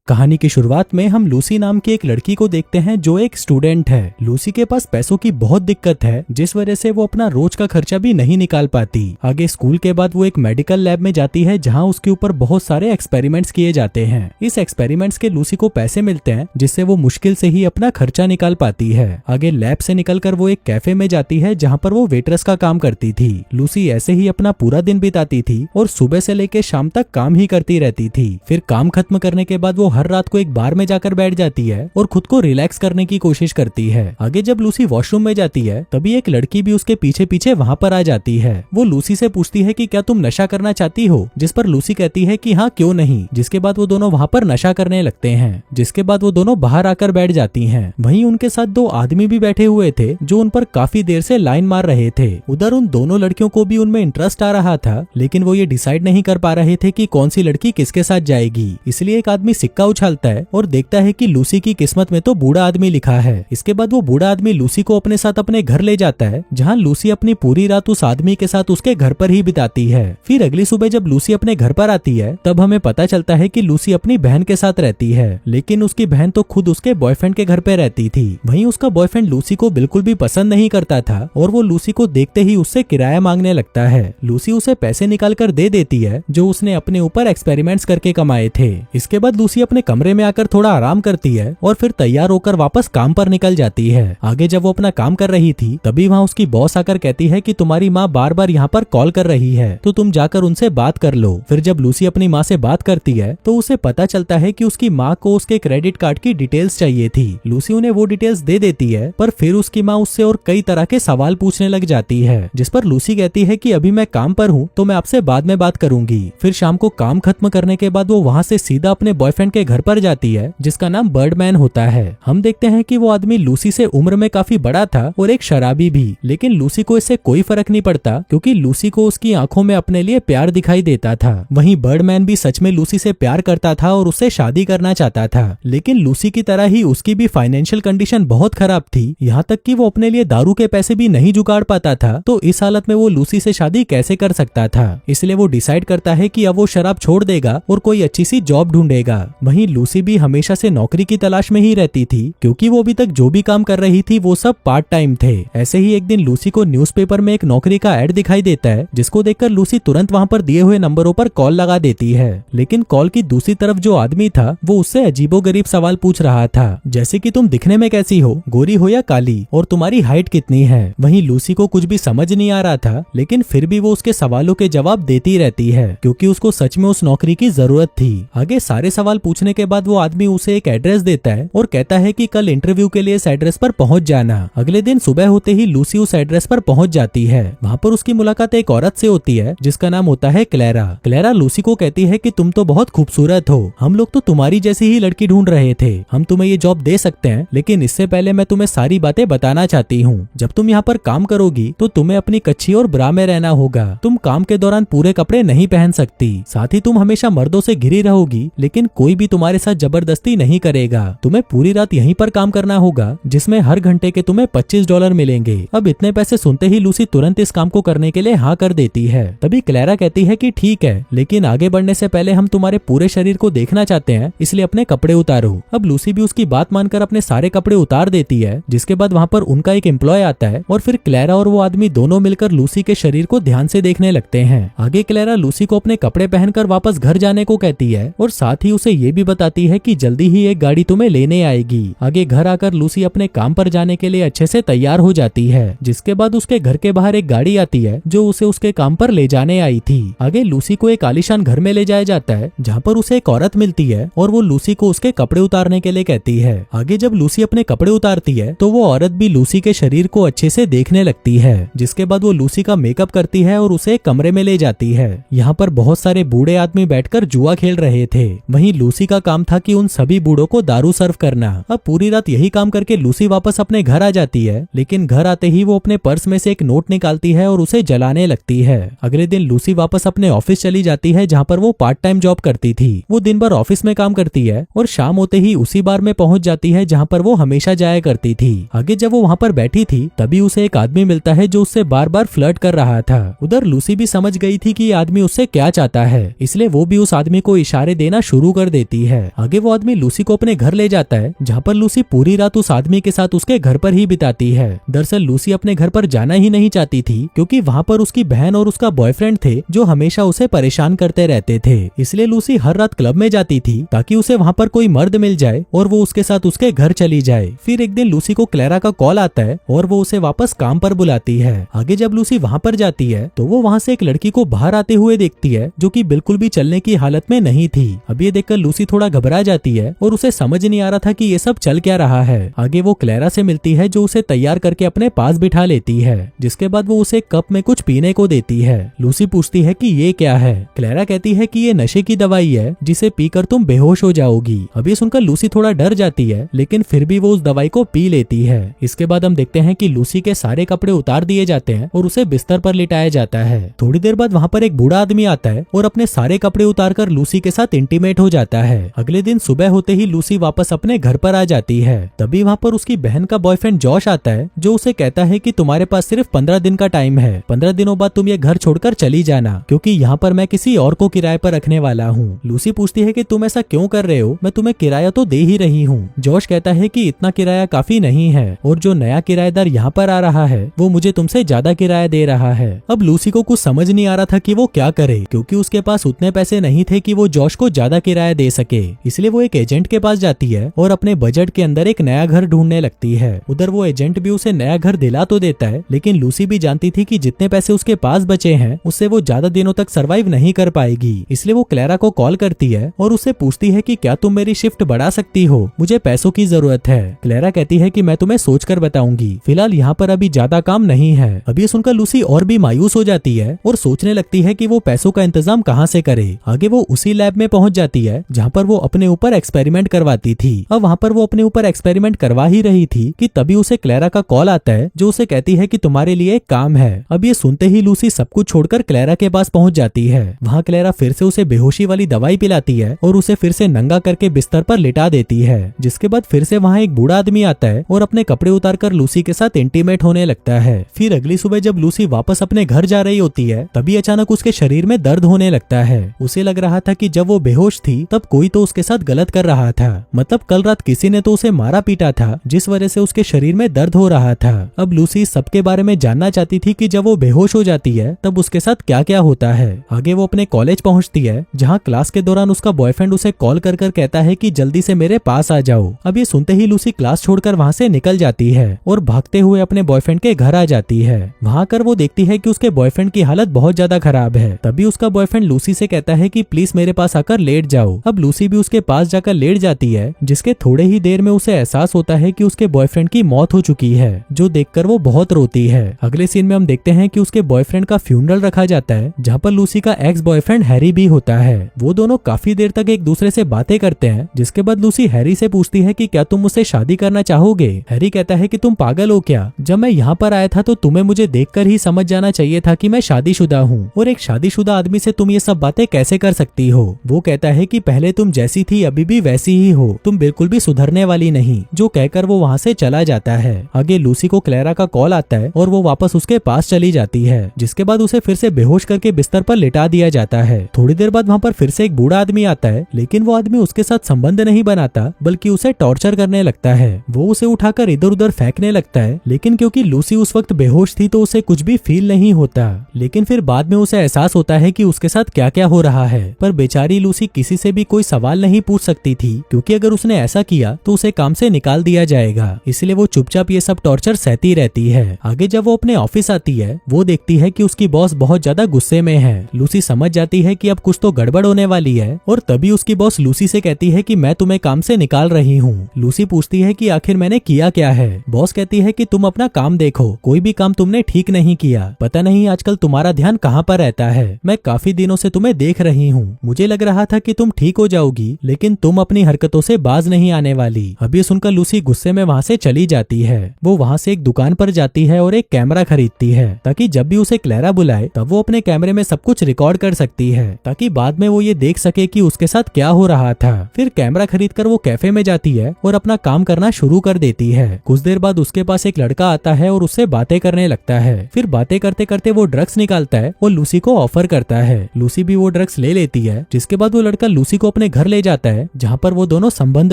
कहानी की शुरुआत में हम लूसी नाम की एक लड़की को देखते हैं जो एक स्टूडेंट है। लूसी के पास पैसों की बहुत दिक्कत है जिस वजह से वो अपना रोज का खर्चा भी नहीं निकाल पाती। आगे स्कूल के बाद वो एक मेडिकल लैब में जाती है जहां उसके ऊपर बहुत सारे एक्सपेरिमेंट्स किए जाते हैं। इस एक्सपेरिमेंट्स के लूसी को पैसे मिलते हैं जिससे वो मुश्किल से ही अपना खर्चा निकाल पाती है। आगे लैब से निकलकर वो एक कैफे में जाती है जहाँ पर वो वेटरेस का काम करती थी। लूसी ऐसे ही अपना पूरा दिन बिताती थी और सुबह से लेकर शाम तक काम ही करती रहती थी। फिर काम खत्म करने के बाद वो हर रात को एक बार में जाकर बैठ जाती है और खुद को रिलैक्स करने की कोशिश करती है। आगे जब लूसी वॉशरूम में जाती है तभी एक लड़की भी उसके पीछे पीछे वहाँ पर आ जाती है। वो लूसी से पूछती है कि क्या तुम नशा करना चाहती हो, जिस पर लूसी कहती है कि हाँ क्यों नहीं। जिसके बाद वो दोनों वहाँ पर नशा करने लगते हैं। जिसके बाद वो दोनों बाहर आकर बैठ जाती हैं। वहीं उनके साथ दो आदमी भी बैठे हुए थे जो उन पर काफी देर से लाइन मार रहे थे। उधर उन दोनों लड़कियों को भी उनमें इंटरेस्ट आ रहा था लेकिन वो ये डिसाइड नहीं कर पा रहे थे कि कौन सी लड़की किसके साथ जाएगी। इसलिए एक आदमी सिक्का उछालता है और देखता है कि लूसी की किस्मत में तो बूढ़ा आदमी लिखा है। इसके बाद वो बूढ़ा आदमी लूसी को अपने साथ अपने घर ले जाता है जहां लूसी अपनी पूरी रात उस आदमी के साथ उसके घर पर ही बिताती है। फिर अगली सुबह जब लूसी अपने घर पर आती है तब हमें पता चलता है कि लूसी अपनी बहन के साथ रहती है लेकिन उसकी बहन तो खुद उसके बॉयफ्रेंड के घर पे रहती थी। वहीं उसका बॉयफ्रेंड लूसी को बिल्कुल भी पसंद नहीं करता था और वो लूसी को देखते ही उससे किराया मांगने लगता है। लूसी उसे पैसे निकाल कर दे देती है जो उसने अपने ऊपर एक्सपेरिमेंट्स करके कमाए थे। इसके बाद लूसी अपने कमरे में आकर थोड़ा आराम करती है और फिर तैयार होकर वापस काम पर निकल जाती है। आगे जब वो अपना काम कर रही थी तभी वहाँ उसकी बॉस आकर कहती है कि तुम्हारी माँ बार बार यहाँ पर कॉल कर रही है तो तुम जाकर उनसे बात कर लो। फिर जब लूसी अपनी माँ से बात करती है तो उसे पता चलता है कि उसकी माँ को उसके क्रेडिट कार्ड की डिटेल्स चाहिए थी। लूसी उन्हें वो डिटेल्स दे देती है पर फिर उसकी माँ उससे और कई तरह के सवाल पूछने लग जाती है जिस पर लूसी कहती है कि अभी मैं काम पर हूँ तो मैं आपसे बाद में बात करूंगी। फिर शाम को काम खत्म करने के बाद वो वहाँ से सीधा अपने बॉयफ्रेंड के घर पर जाती है जिसका नाम बर्डमैन होता है। हम देखते हैं कि वो आदमी लूसी से उम्र में काफी बड़ा था और एक शराबी भी, लेकिन लूसी को इससे कोई फर्क नहीं पड़ता क्योंकि लूसी को उसकी आंखों में अपने लिए प्यार दिखाई देता था। वहीं बर्डमैन भी सच में लूसी से प्यार करता था और उससे शादी करना चाहता था लेकिन लूसी की तरह ही उसकी भी फाइनेंशियल कंडीशन बहुत खराब थी, यहाँ तक कि वो अपने लिए दारू के पैसे भी नहीं जुगाड़ पाता था। तो इस हालत में वो लूसी से शादी कैसे कर सकता था। इसलिए वो डिसाइड करता है कि अब वो शराब छोड़ देगा और कोई अच्छी सी जॉब ढूंढेगा। वहीं लूसी भी हमेशा से नौकरी की तलाश में ही रहती थी क्योंकि वो अभी तक जो भी काम कर रही थी वो सब पार्ट टाइम थे। ऐसे ही एक दिन लूसी को न्यूज़पेपर में एक नौकरी का ऐड दिखाई देता है जिसको देखकर लूसी तुरंत वहां पर दिए हुए नंबरों पर कॉल लगा देती है। लेकिन कॉल की दूसरी तरफ जो आदमी था वो उससे अजीबोगरीब सवाल पूछ रहा था जैसे कि तुम दिखने में कैसी हो, गोरी हो या काली, और तुम्हारी हाइट कितनी है। वहीं लूसी को कुछ भी समझ नहीं आ रहा था लेकिन फिर भी वो उसके सवालों के जवाब देती रहती है क्योंकि उसको सच में उस नौकरी की जरूरत थी। आगे सारे सवाल पूछने के बाद वो आदमी उसे एक एड्रेस देता है और कहता है कि कल इंटरव्यू के लिए इस एड्रेस पर पहुंच जाना। अगले दिन सुबह होते ही लूसी उस एड्रेस पर पहुंच जाती है। वहाँ पर उसकी मुलाकात एक औरत से होती है जिसका नाम होता है क्लेरा। क्लेरा लूसी को कहती है कि तुम तो बहुत खूबसूरत हो, हम लोग तो तुम्हारी जैसी ही लड़की ढूंढ रहे थे, हम तुम्हें ये जॉब दे सकते हैं लेकिन इससे पहले मैं तुम्हें सारी बातें बताना चाहती हूँ। जब तुम यहाँ पर काम करोगी तो तुम्हें अपनी कच्छी और ब्रा में रहना होगा। तुम काम के दौरान पूरे कपड़े नहीं पहन सकती, साथ ही तुम हमेशा मर्दों से घिरी रहोगी लेकिन कोई भी तुम्हारे साथ जबरदस्ती नहीं करेगा। तुम्हें पूरी रात यहीं पर काम करना होगा जिसमें हर घंटे के तुम्हें $25 मिलेंगे। अब इतने पैसे सुनते ही लूसी तुरंत इस काम को करने के लिए हाँ कर देती है। तभी क्लेरा कहती है कि ठीक है लेकिन आगे बढ़ने से पहले हम तुम्हारे पूरे शरीर को देखना चाहते हैं इसलिए अपने कपड़े उतारो। अब लूसी भी उसकी बात मानकर अपने सारे कपड़े उतार देती है जिसके बाद वहाँ पर उनका एक एम्प्लॉय आता है और फिर क्लेरा और वो आदमी दोनों मिलकर लूसी के शरीर को ध्यान से देखने लगते हैं। आगे क्लेरा लूसी को अपने कपड़े पहनकर वापस घर जाने को कहती है और साथ ही उसे ये भी बताती है कि जल्दी ही एक गाड़ी तुम्हें लेने आएगी। आगे घर आकर लूसी अपने काम पर जाने के लिए अच्छे से तैयार हो जाती है जिसके बाद उसके घर के बाहर एक गाड़ी आती है जो उसे उसके काम पर ले जाने आई थी। आगे लूसी को एक आलीशान घर में ले जाया जाता है जहाँ पर उसे एक औरत मिलती है और वो लूसी को उसके कपड़े उतारने के लिए कहती है। आगे जब लूसी अपने कपड़े उतारती है तो वो औरत भी लूसी के शरीर को अच्छे से देखने लगती है जिसके बाद वो लूसी का मेकअप करती है और उसे एक कमरे में ले जाती है। यहाँ पर बहुत सारे बूढ़े आदमी बैठकर जुआ खेल रहे थे। वहीं लूसी का काम था कि उन सभी बूढ़ों को दारू सर्व करना। अब पूरी रात यही काम करके लूसी वापस अपने घर आ जाती है लेकिन घर आते ही वो अपने पर्स में से एक नोट निकालती है और उसे जलाने लगती है। अगले दिन लूसी वापस अपने ऑफिस चली जाती है जहाँ पर वो पार्ट टाइम जॉब करती थी। वो दिन भर ऑफिस में काम करती है और शाम होते ही उसी बार में पहुंच जाती है जहाँ पर वो हमेशा जाया करती थी। आगे जब वो वहाँ पर बैठी थी तभी उसे एक आदमी मिलता है जो उससे बार बार फ्लर्ट कर रहा था। उधर लूसी भी समझ गई थी कि ये आदमी उससे क्या चाहता है इसलिए वो भी उस आदमी को इशारे देना शुरू कर देती जाती है। आगे वो आदमी लूसी को अपने घर ले जाता है, जहाँ पर लूसी पूरी रात उस आदमी के साथ उसके घर पर ही बिताती है। दरअसल लूसी अपने घर पर जाना ही नहीं चाहती थी, क्योंकि वहाँ पर उसकी बहन और उसका बॉयफ्रेंड थे जो हमेशा उसे परेशान करते रहते थे। इसलिए लूसी हर रात क्लब में जाती थी ताकि उसे वहाँ पर कोई मर्द मिल जाए और वो उसके साथ उसके घर चली जाए। फिर एक दिन लूसी को क्लेरा का कॉल आता है और वो उसे वापस काम पर बुलाती है। आगे जब लूसी वहाँ पर जाती है तो वो वहाँ से एक लड़की को बाहर आते हुए देखती है, जो कि बिल्कुल भी चलने की हालत में नहीं थी। अब ये देखकर लूसी थोड़ा घबरा जाती है और उसे समझ नहीं आ रहा था कि ये सब चल क्या रहा है। आगे वो क्लेरा से मिलती है, जो उसे तैयार करके अपने पास बिठा लेती है, जिसके बाद वो उसे कप में कुछ पीने को देती है। लूसी पूछती है कि ये क्या है। क्लेरा कहती है कि ये नशे की दवाई है, जिसे पीकर तुम बेहोश हो जाओगी। अब ये सुनकर लूसी थोड़ा डर जाती है, लेकिन फिर भी वो उस दवाई को पी लेती है। इसके बाद हम देखते हैं कि लूसी के सारे कपड़े उतार दिए जाते हैं और उसे बिस्तर पर लिटाया जाता है। थोड़ी देर बाद वहाँ पर एक बूढ़ा आदमी आता है और अपने सारे कपड़े उतारकर लूसी के साथ इंटीमेट हो जाता है। अगले दिन सुबह होते ही लूसी वापस अपने घर पर आ जाती है। तभी वहाँ पर उसकी बहन का बॉयफ्रेंड जॉश आता है, जो उसे कहता है कि तुम्हारे पास सिर्फ 15 दिन का टाइम है। 15 दिनों बाद तुम ये घर छोड़कर चली जाना, क्योंकि यहाँ पर मैं किसी और को किराए पर रखने वाला हूँ। लूसी पूछती है कि तुम ऐसा क्यों कर रहे हो, मैं तुम्हें किराया तो दे ही रही हूँ। जॉश कहता है कि इतना किराया काफी नहीं है और जो नया किराएदार यहाँ पर आ रहा है वो मुझे तुमसे ज्यादा किराया दे रहा है। अब लूसी को कुछ समझ नहीं आ रहा था कि वो क्या करे, क्योंकि उसके पास उतने पैसे नहीं थे कि वो जॉश को ज्यादा किराया दे सके। इसलिए वो एक एजेंट के पास जाती है और अपने बजट के अंदर एक नया घर ढूंढने लगती है। उधर वो एजेंट भी उसे नया घर दिला तो देता है, लेकिन लूसी भी जानती थी कि जितने पैसे उसके पास बचे हैं उससे वो ज्यादा दिनों तक सरवाइव नहीं कर पाएगी। इसलिए वो क्लेरा को कॉल करती है और उससे पूछती है कि क्या तुम मेरी शिफ्ट बढ़ा सकती हो, मुझे पैसों की जरूरत है। क्लेरा कहती है कि मैं तुम्हें सोचकर बताऊंगी, फिलहाल यहाँ पर अभी ज्यादा काम नहीं है। अब ये सुनकर लूसी और भी मायूस हो जाती है और सोचने लगती है कि वो पैसों का इंतजाम कहाँ से करे। आगे वो उसी लैब में पहुंच जाती है जहाँ पर वो अपने ऊपर एक्सपेरिमेंट करवाती थी। अब वहाँ पर वो अपने ऊपर एक्सपेरिमेंट करवा ही रही थी कि तभी उसे क्लेरा का कॉल आता है, जो उसे कहती है कि तुम्हारे लिए एक काम है। अब ये सुनते ही लूसी सब कुछ छोड़कर क्लेरा के पास पहुंच जाती है। वहाँ क्लेरा फिर से उसे बेहोशी वाली दवाई पिलाती है और उसे फिर से नंगा करके बिस्तर पर लिटा देती है। जिसके बाद फिर से वहाँ एक बूढ़ा आदमी आता है और अपने कपड़े उतारकर लूसी के साथ इंटीमेट होने लगता है। फिर अगली सुबह जब लूसी वापस अपने घर जा रही होती है, तभी अचानक उसके शरीर में दर्द होने लगता है। उसे लग रहा था कि जब वो बेहोश थी तब कोई तो उसके साथ गलत कर रहा था, मतलब कल रात किसी ने तो उसे मारा पीटा था, जिस वजह से उसके शरीर में दर्द हो रहा था। अब लूसी सबके बारे में जानना चाहती थी कि जब वो बेहोश हो जाती है तब उसके साथ क्या क्या होता है। आगे वो अपने कॉलेज पहुंचती है, जहाँ क्लास के दौरान उसका बॉयफ्रेंड उसे कॉल कर कहता है कि जल्दी से मेरे पास आ जाओ। अब ये सुनते ही लूसी क्लास छोड़कर वहाँ से निकल जाती है और भागते हुए अपने बॉयफ्रेंड के घर आ जाती है। वहाँ कर वो देखती है कि उसके बॉयफ्रेंड की हालत बहुत ज्यादा खराब है। तभी उसका बॉयफ्रेंड लूसी से कहता है कि प्लीज मेरे पास आकर लेट जाओ। अब लूसी भी उसके पास जाकर लेट जाती है, जिसके थोड़े ही देर में उसे एहसास होता है कि उसके बॉयफ्रेंड की मौत हो चुकी है, जो देखकर वो बहुत रोती है। अगले सीन में हम देखते हैं कि उसके बॉयफ्रेंड का फ्यूनरल रखा जाता है, जहाँ पर लूसी का एक्स बॉयफ्रेंड हैरी भी होता है। वो दोनों काफी देर तक एक दूसरे से बातें करते हैं, जिसके बाद लूसी हैरी से पूछती है कि क्या तुम मुझसे शादी करना चाहोगे। हैरी कहता है कि तुम पागल हो क्या, जब मैं यहाँ पर आया था तो तुम्हें मुझे देखकर ही समझ जाना चाहिए था कि मैं शादीशुदा हूँ, और एक शादीशुदा आदमी से तुम ये सब बातें कैसे कर सकती हो। वो कहता है कि पहले तुम जैसी थी अभी भी वैसी ही हो, तुम बिल्कुल भी सुधरने वाली नहीं, जो कहकर वो वहाँ से चला जाता है। आगे लूसी को क्लेरा का कॉल आता है और वो वापस उसके पास चली जाती है, जिसके बाद उसे फिर से बेहोश करके बिस्तर पर लिटा दिया जाता है। थोड़ी देर बाद वहाँ पर फिर से एक बूढ़ा आदमी आता है, लेकिन वो आदमी उसके साथ संबंध नहीं बनाता बल्कि उसे टॉर्चर करने लगता है। वो उसे उठाकर इधर उधर फेंकने लगता है, लेकिन क्योंकि लूसी उस वक्त बेहोश थी तो उसे कुछ भी फील नहीं होता। लेकिन फिर बाद में उसे एहसास होता है कि उसके साथ क्या क्या हो रहा है, पर बेचारी लूसी किसी से भी कोई सवाल नहीं पूछ सकती थी, क्योंकि अगर उसने ऐसा किया तो उसे काम से निकाल दिया जाएगा। इसलिए वो चुपचाप ये सब टॉर्चर सहती रहती है। आगे जब वो अपने ऑफिस आती है, वो देखती है कि उसकी बॉस बहुत ज्यादा गुस्से में है। लूसी समझ जाती है कि अब कुछ तो गड़बड़ होने वाली है, और तभी उसकी बॉस लूसी से कहती है कि मैं तुम्हें काम से निकाल रही हूँ। लूसी पूछती है कि आखिर मैंने किया क्या है। बॉस कहती है कि तुम अपना काम देखो, कोई भी काम तुमने ठीक नहीं किया, पता नहीं आजकल तुम्हारा ध्यान कहाँ पर रहता है। मैं काफी दिनों से तुम्हें देख रही हूँ, मुझे लग रहा था कि तुम ठीक हो जाओगी, लेकिन तुम अपनी हरकतों से बाज नहीं आने वाली। अब ये सुनकर लूसी गुस्से में वहाँ से चली जाती है। वो वहाँ से एक दुकान पर जाती है और एक कैमरा खरीदती है, ताकि जब भी उसे क्लेरा बुलाए तब वो अपने कैमरे में सब कुछ रिकॉर्ड कर सकती है, ताकि बाद में वो ये देख सके कि उसके साथ क्या हो रहा था। फिर कैमरा खरीदकर वो कैफे में जाती है और अपना काम करना शुरू कर देती है। कुछ देर बाद उसके पास एक लड़का आता है और उससे बातें करने लगता है। फिर बातें करते करते वो ड्रग्स निकालता है और लूसी को ऑफर करता है। लूसी भी वो ड्रग्स ले लेती है, जिसके बाद वो लड़का लूसी को अपने अपने घर ले जाता है जहाँ पर वो दोनों संबंध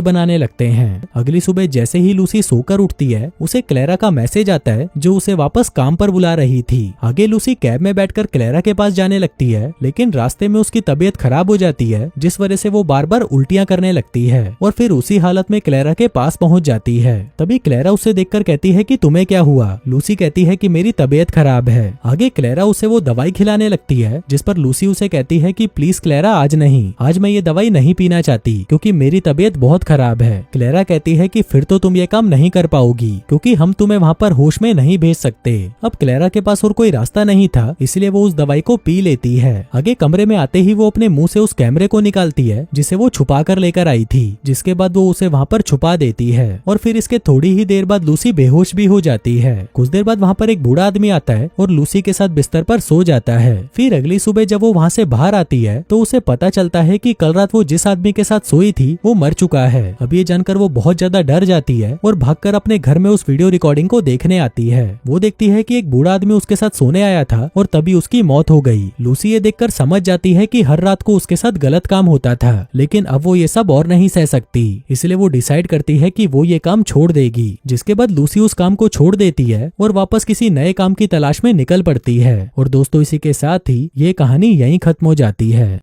बनाने लगते हैं। अगली सुबह जैसे ही लूसी सोकर उठती है उसे क्लेरा का मैसेज आता है जो उसे वापस काम पर बुला रही थी। आगे लूसी कैब में बैठकर क्लेरा के पास जाने लगती है, लेकिन रास्ते में उसकी तबीयत खराब हो जाती है जिस वजह से वो बार बार उल्टियां करने लगती है और फिर उसी हालत में क्लेरा के पास पहुंच जाती है। तभी क्लेरा उसे देखकर कहती है कि तुम्हें क्या हुआ। लूसी कहती है कि मेरी तबीयत खराब है। आगे क्लेरा उसे वो दवाई खिलाने लगती है जिस पर लूसी उसे कहती है कि प्लीज क्लेरा आज नहीं, आज मैं ये दवाई नहीं पीना चाहती क्योंकि मेरी तबीयत बहुत खराब है। क्लेरा कहती है कि फिर तो तुम ये काम नहीं कर पाओगी क्योंकि हम तुम्हें वहाँ पर होश में नहीं भेज सकते। अब क्लेरा के पास और कोई रास्ता नहीं था, इसलिए वो उस दवाई को पी लेती है। आगे कमरे में आते ही वो अपने मुंह से उस कैमरे को निकालती है जिसे वो छुपा कर लेकर आई थी, जिसके बाद वो उसे वहाँ पर छुपा देती है और फिर इसके थोड़ी ही देर बाद लूसी बेहोश भी हो जाती है। कुछ देर बाद वहाँ पर एक बूढ़ा आदमी आता है और लूसी के साथ बिस्तर पर सो जाता है। फिर अगली सुबह जब वो वहाँ से बाहर आती है तो उसे पता चलता है कि कल रात वो जिस आदमी के साथ सोई थी वो मर चुका है। अब ये जानकर वो बहुत ज्यादा डर जाती है और भागकर अपने घर में उस वीडियो रिकॉर्डिंग को देखने आती है। वो देखती है कि एक बूढ़ा आदमी उसके साथ सोने आया था और तभी उसकी मौत हो गई। लूसी ये देखकर समझ जाती है कि हर रात को उसके साथ गलत काम होता था, लेकिन अब वो ये सब और नहीं सह सकती, इसलिए वो डिसाइड करती है कि वो ये काम छोड़ देगी। जिसके बाद लूसी उस काम को छोड़ देती है और वापस किसी नए काम की तलाश में निकल पड़ती है। और दोस्तों इसी के साथ ही ये कहानी यहीं खत्म हो जाती है।